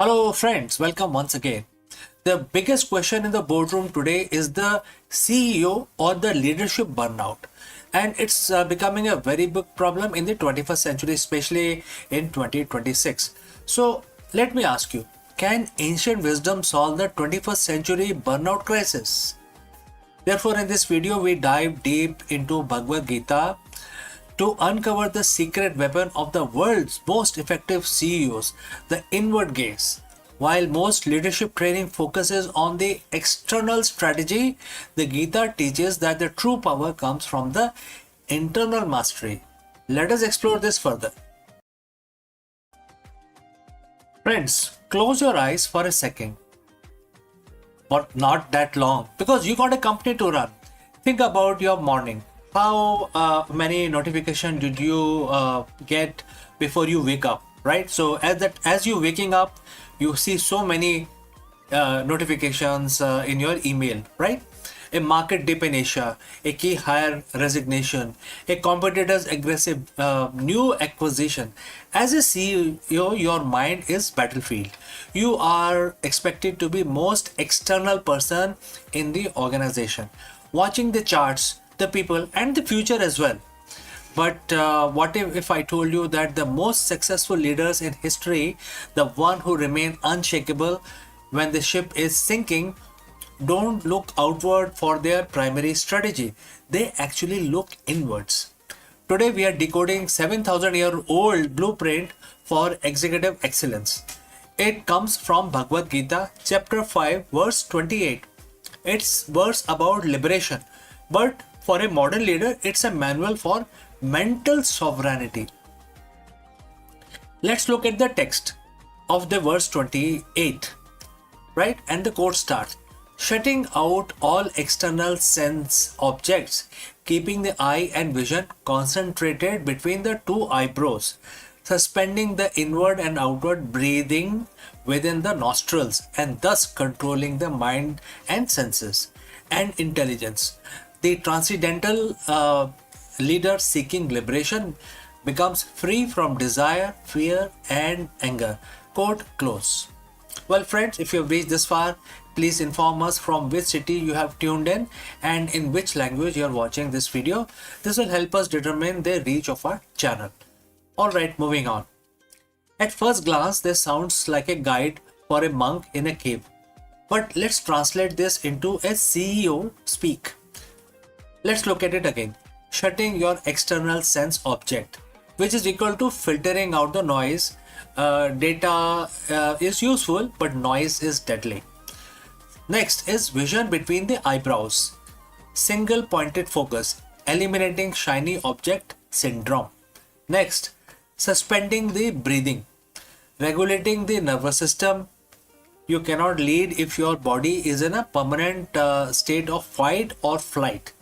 Hello, friends. Welcome once again. The biggest question in the boardroom today is the CEO or the leadership burnout. And it's becoming a very big problem in the 21st century, especially in 2026. So, let me ask you, can ancient wisdom solve the 21st century burnout crisis? Therefore, in this video, we dive deep into Bhagavad Gita to uncover the secret weapon of the world's most effective CEOs, the inward gaze. While most leadership training focuses on the external strategy, the Gita teaches that the true power comes from the internal mastery. Let us explore this further. Friends, close your eyes for a second, but not that long because you got a company to run. Think about your morning. How many notifications did you get before you wake up, right? So as you waking up, you see so many notifications in your email, right? A market dip in Asia, a key hire resignation, a competitor's aggressive new acquisition. As a CEO, your mind is battlefield. You are expected to be most external person in the organization, watching the charts, the people, and the future as well. But what if I told you that the most successful leaders in history, the one who remain unshakable when the ship is sinking, don't look outward for their primary strategy. They actually look inwards. Today we are decoding 7,000-year-old blueprint for executive excellence. It comes from Bhagavad Gita, chapter 5, verse 28. It's verse about liberation, but for a modern leader, it's a manual for mental sovereignty. Let's look at the text of the verse 28, right? And the quote starts, shutting out all external sense objects, keeping the eye and vision concentrated between the two eyebrows, suspending the inward and outward breathing within the nostrils, and thus controlling the mind and senses and intelligence. The transcendental leader seeking liberation becomes free from desire, fear, and anger. Quote close. Well, friends, if you have reached this far, please inform us from which city you have tuned in and in which language you are watching this video. This will help us determine the reach of our channel. Alright, moving on. At first glance, this sounds like a guide for a monk in a cave. But let's translate this into a CEO speak. Let's look at it again. Shutting your external sense object, which is equal to filtering out the noise. Data is useful, but noise is deadly. Next is vision between the eyebrows. Single pointed focus, eliminating shiny object syndrome. Next, suspending the breathing, regulating the nervous system. You cannot lead if your body is in a permanent state of fight or flight.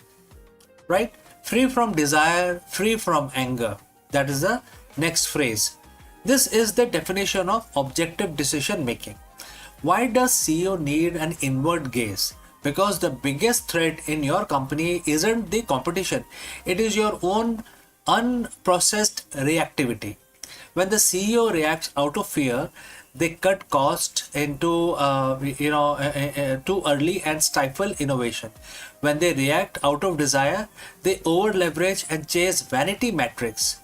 Right? Free from desire, free from anger. That is the next phrase. This is the definition of objective decision making. Why does CEO need an inward gaze? Because the biggest threat in your company isn't the competition. It is your own unprocessed reactivity. When the CEO reacts out of fear, they cut costs into too early and stifle innovation. When they react out of desire, they over leverage and chase vanity metrics.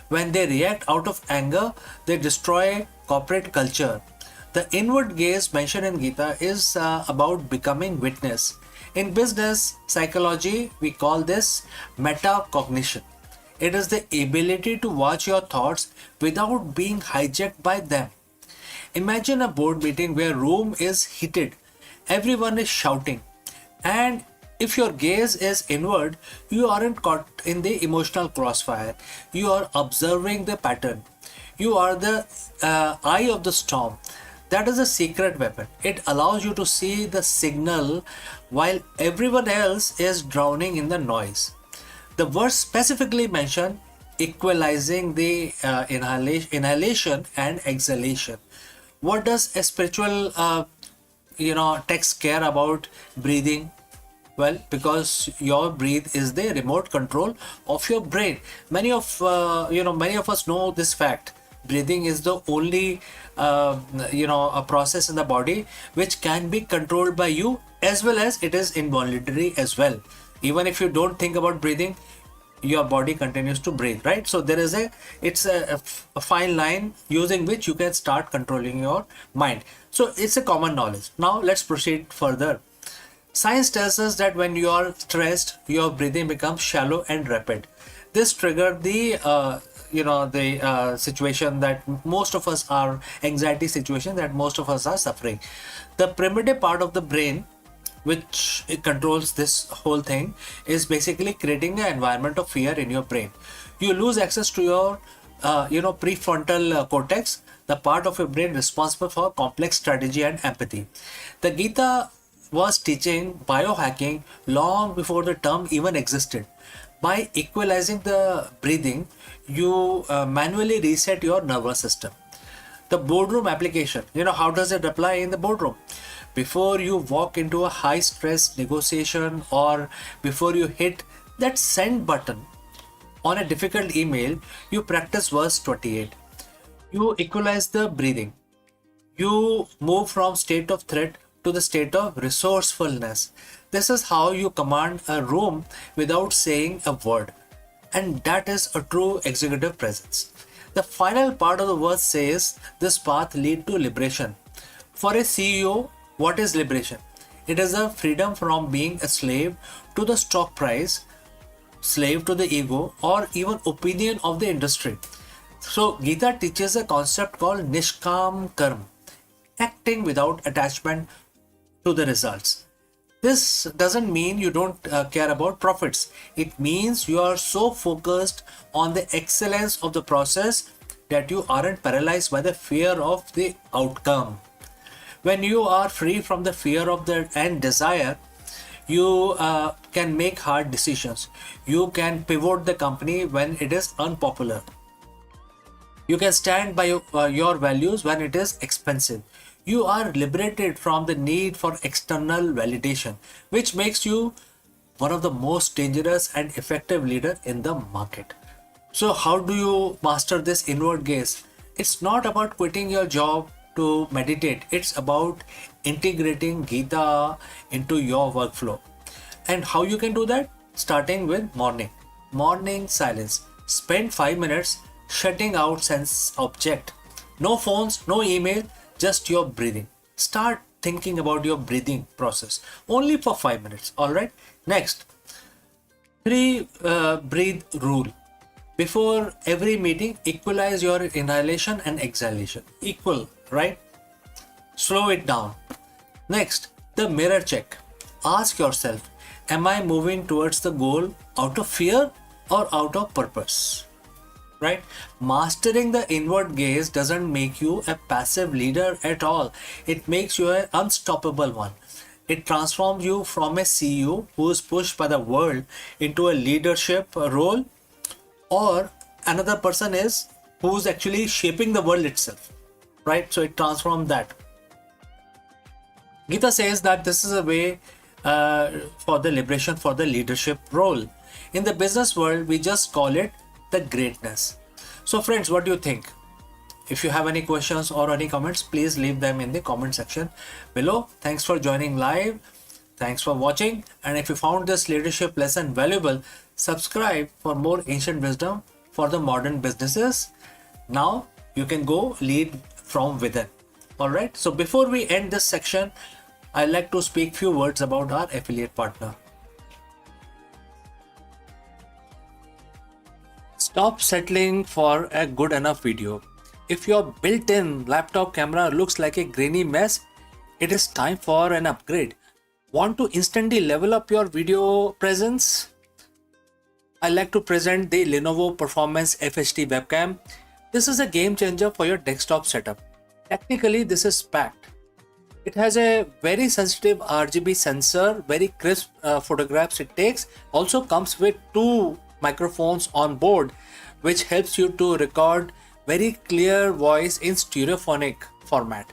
When they react out of anger, they destroy corporate culture. The inward gaze mentioned in Gita is about becoming witness. In business psychology, we call this metacognition. It is the ability to watch your thoughts without being hijacked by them. Imagine a board meeting where room is heated, everyone is shouting, and if your gaze is inward, you aren't caught in the emotional crossfire. You are observing the pattern. You are the eye of the storm. That is a secret weapon. It allows you to see the signal while everyone else is drowning in the noise. The verse specifically mentioned equalizing the inhalation and exhalation. What does a spiritual text care about breathing? Well, because your breath is the remote control of your brain. Many of us know this fact. breathing is the only a process in the body which can be controlled by you, as well as it is involuntary as well. Even if you don't think about breathing, your body continues to breathe, right? So there is a fine line using which you can start controlling your mind. So it's a common knowledge. Now let's proceed further. Science tells us that when you are stressed, your breathing becomes shallow and rapid. This triggered the situation that most of us are, anxiety situation that most of us are suffering. The primitive part of the brain, which it controls this whole thing, is basically creating an environment of fear in your brain. You lose access to your prefrontal cortex, the part of your brain responsible for complex strategy and empathy. The Gita was teaching biohacking long before the term even existed. By equalizing the breathing, you manually reset your nervous system. The boardroom application, how does it apply in the boardroom? Before you walk into a high stress negotiation, or before you hit that send button on a difficult email, you practice verse 28. You equalize the breathing. You move from state of threat to the state of resourcefulness. This is how you command a room without saying a word. And that is a true executive presence. The final part of the verse says this path leads to liberation. For a CEO, what is liberation? It is a freedom from being a slave to the stock price, slave to the ego, or even opinion of the industry. So Gita teaches a concept called Nishkam Karma, acting without attachment to the results. This doesn't mean you don't care about profits. It means you are so focused on the excellence of the process that you aren't paralyzed by the fear of the outcome. When you are free from the fear of the and desire, you can make hard decisions. You can pivot the company when it is unpopular. You can stand by your values when it is expensive. You are liberated from the need for external validation, which makes you one of the most dangerous and effective leader in the market. So how do you master this inward gaze? It's not about quitting your job to meditate. It's about integrating Gita into your workflow. And how you can do that? Starting with morning silence. Spend 5 minutes shutting out sense object. No phones, no email, just your breathing. Start thinking about your breathing process only for 5 minutes. All right. Next, 3 breathe rule. Before every meeting, equalize your inhalation and exhalation. Equal, right? Slow it down. Next, the mirror check. Ask yourself, am I moving towards the goal out of fear or out of purpose? Right? Mastering the inward gaze doesn't make you a passive leader at all. It makes you an unstoppable one. It transforms you from a CEO who is pushed by the world into a leadership role, or another person is who's actually shaping the world itself. Right? So it transforms that. Gita says that this is a way for the liberation for the leadership role. In the business world, we just call it the greatness. So friends, what do you think? If you have any questions or any comments, please leave them in the comment section below. Thanks for joining live. Thanks for watching. And if you found this leadership lesson valuable, subscribe for more ancient wisdom for the modern businesses. Now you can go lead from within. All right. So before we end this section, I'd like to speak few words about our affiliate partner. Stop settling for a good enough video. If your built-in laptop camera looks like a grainy mess, it is time for an upgrade. Want to instantly level up your video presence? I like to present the Lenovo Performance FHD webcam. This is a game changer for your desktop setup. Technically, this is packed. It has a very sensitive RGB sensor, very crisp photographs it takes. Also comes with 2 microphones on board, which helps you to record very clear voice in stereophonic format.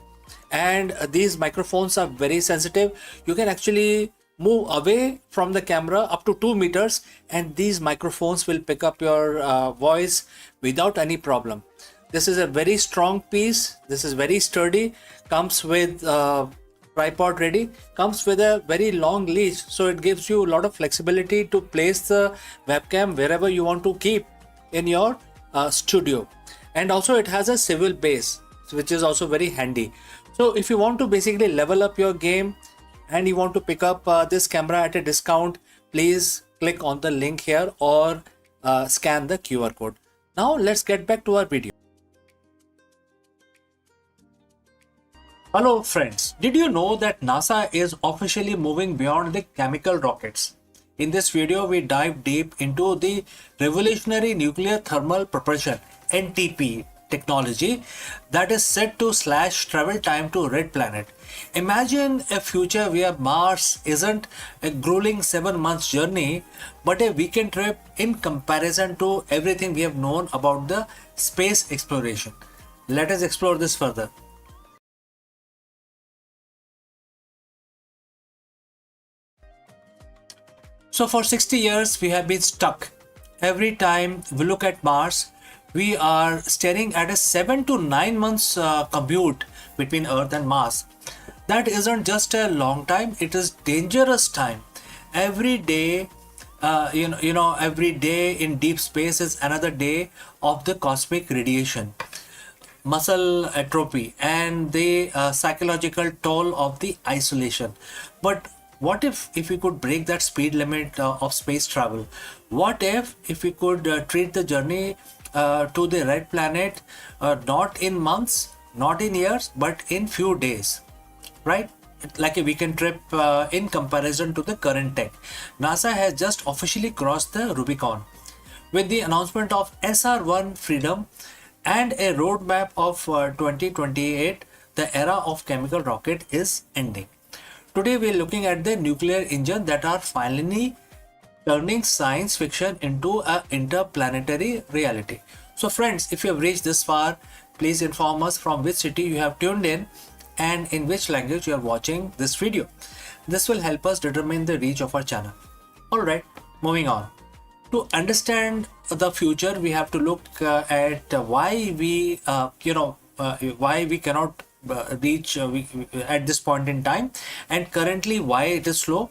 And these microphones are very sensitive. You can actually move away from the camera up to 2 meters and these microphones will pick up your voice without any problem. This is a very strong piece. This is very sturdy. Comes with tripod ready. Comes with a very long leash, so it gives you a lot of flexibility to place the webcam wherever you want to keep in your studio. And also it has a swivel base, which is also very handy. So if you want to basically level up your game and you want to pick up this camera at a discount, please click on the link here or scan the QR code. Now let's get back to our video. Hello friends, did you know that NASA is officially moving beyond the chemical rockets? In this video, we dive deep into the revolutionary nuclear thermal propulsion (NTP) technology that is set to slash travel time to Red Planet. Imagine a future where Mars isn't a grueling 7 months journey, but a weekend trip in comparison to everything we have known about the space exploration. Let us explore this further. So for 60 years, we have been stuck. Every time we look at Mars, we are staring at a 7 to 9 months commute between Earth and Mars. That isn't just a long time; it is dangerous time. Every day, every day in deep space is another day of the cosmic radiation, muscle atrophy, and the psychological toll of the isolation. But what if we could break that speed limit of space travel? What if we could treat the journey to the red planet not in months, not in years, but in few days, right? Like a weekend trip in comparison to the current tech. NASA has just officially crossed the Rubicon with the announcement of SR1 Freedom and a roadmap of 2028. The era of chemical rocket is ending. Today we are looking at the nuclear engine that are finally turning science fiction into an interplanetary reality. So friends, if you have reached this far, please inform us from which city you have tuned in and in which language you are watching this video. This will help us determine the reach of our channel. Alright, moving on. To understand the future, we have to look at why we cannot reach at this point in time, and currently why it is slow.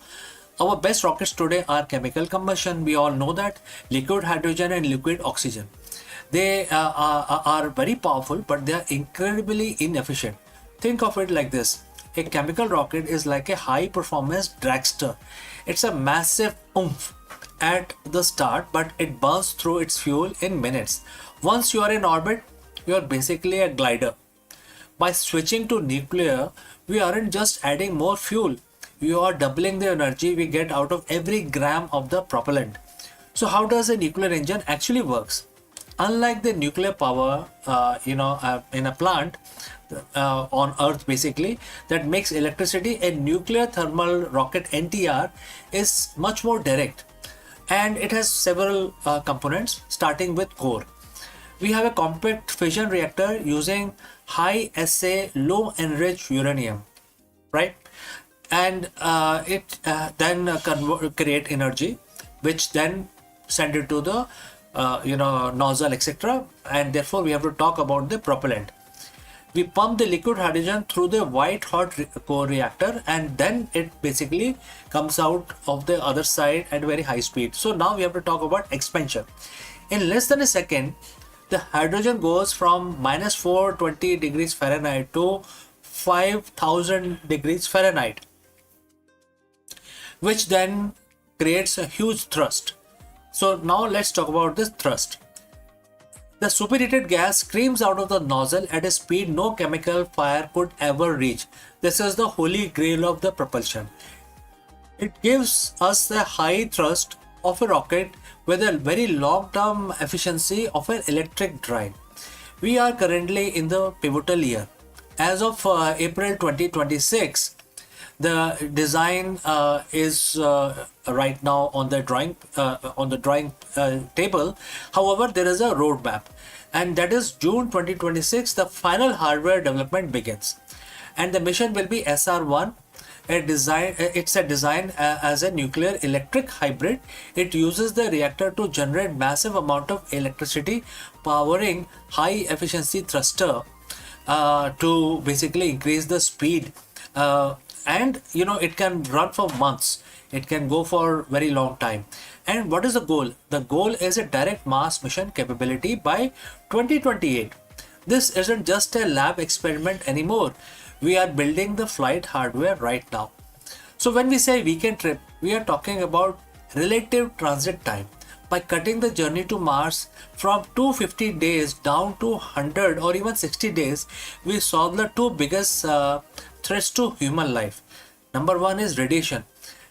Our best rockets today are chemical combustion. We all know that liquid hydrogen and liquid oxygen. They are very powerful, but they are incredibly inefficient. Think of it like this. A chemical rocket is like a high performance dragster. It's a massive oomph at the start, but it burns through its fuel in minutes. Once you are in orbit, you are basically a glider. By switching to nuclear, we aren't just adding more fuel, we are doubling the energy we get out of every gram of the propellant. So how does a nuclear engine actually works? Unlike the nuclear power in a plant on Earth basically that makes electricity, a nuclear thermal rocket NTR is much more direct, and it has several components starting with core. We have a compact fission reactor using high assay low enriched uranium, right? And it then create energy, which then send it to the nozzle, etc. And therefore we have to talk about the propellant. We pump the liquid hydrogen through the white hot core reactor, and then it basically comes out of the other side at very high speed. So now we have to talk about expansion. In less than a second, the hydrogen goes from minus 420 degrees Fahrenheit to 5000 degrees Fahrenheit, which then creates a huge thrust. So now let's talk about this thrust. The superheated gas streams out of the nozzle at a speed no chemical fire could ever reach. This is the holy grail of the propulsion. It gives us the high thrust of a rocket with a very long-term efficiency of an electric drive. We are currently in the pivotal year. As of April 2026, the design is right now on the drawing table. However, there is a roadmap, and that is June 2026. The final hardware development begins, and the mission will be SR1. It's a design as a nuclear electric hybrid. It uses the reactor to generate massive amount of electricity, powering high efficiency thruster to basically increase the speed. And it can run for months. It can go for very long time. And what is the goal? The goal is a direct Mars mission capability by 2028. This isn't just a lab experiment anymore. We are building the flight hardware right now. So when we say weekend trip, we are talking about relative transit time. By cutting the journey to Mars from 250 days down to 100 or even 60 days, we solve the two biggest threats to human life. Number one is radiation.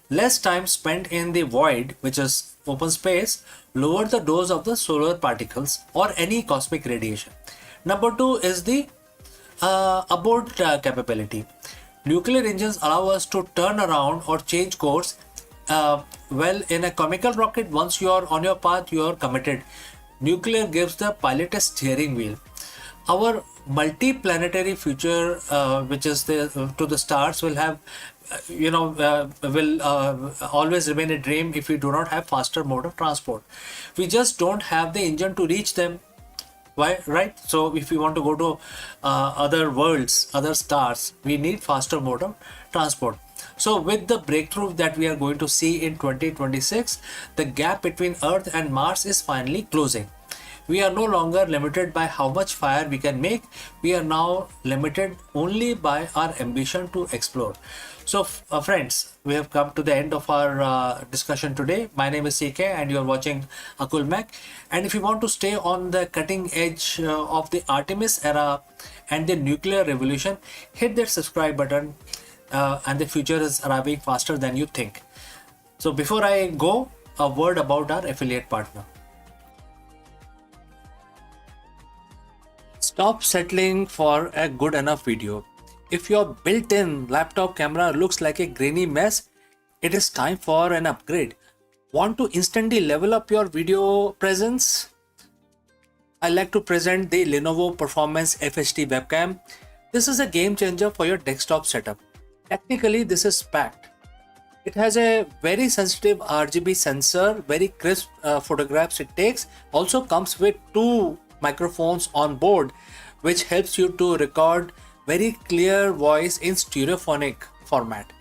Less time spent in the void, which is open space, lower the dose of the solar particles or any cosmic radiation. Number two is the abort capability. Nuclear engines allow us to turn around or change course. Well, in a chemical rocket, once you are on your path, you are committed. Nuclear gives the pilot a steering wheel. Our multi-planetary future, which is to the stars, will have, will always remain a dream if we do not have faster mode of transport. We just don't have the engine to reach them. Why, right? So if we want to go to other worlds, other stars, we need faster mode of transport. So with the breakthrough that we are going to see in 2026, the gap between Earth and Mars is finally closing. We are no longer limited by how much fire we can make. We are now limited only by our ambition to explore. So friends, we have come to the end of our discussion today. My name is CK and you are watching Akulmach. And if you want to stay on the cutting edge of the Artemis era and the nuclear revolution, hit that subscribe button. And the future is arriving faster than you think. So before I go, a word about our affiliate partner. Stop settling for a good enough video. If your built-in laptop camera looks like a grainy mess, it is time for an upgrade. Want to instantly level up your video presence? I like to present the Lenovo Performance FHD webcam. This is a game changer for your desktop setup. Technically, this is packed. It has a very sensitive RGB sensor, very crisp photographs it takes. Also comes with two microphones on board, which helps you to record very clear voice in stereophonic format.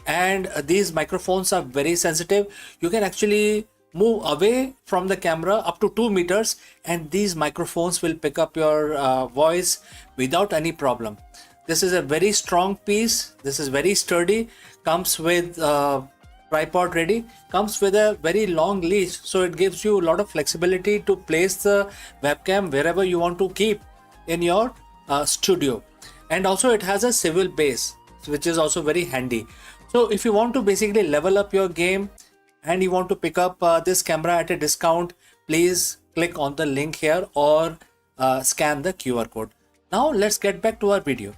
And these microphones are very sensitive. You can actually move away from the camera up to 2 meters and these microphones will pick up your voice without any problem. This is a very strong piece. This is very sturdy. Comes with tripod ready. Comes with a very long leash. So it gives you a lot of flexibility to place the webcam wherever you want to keep in your studio. And also it has a swivel base, which is also very handy. So if you want to basically level up your game and you want to pick up this camera at a discount, please click on the link here or scan the QR code. Now let's get back to our video.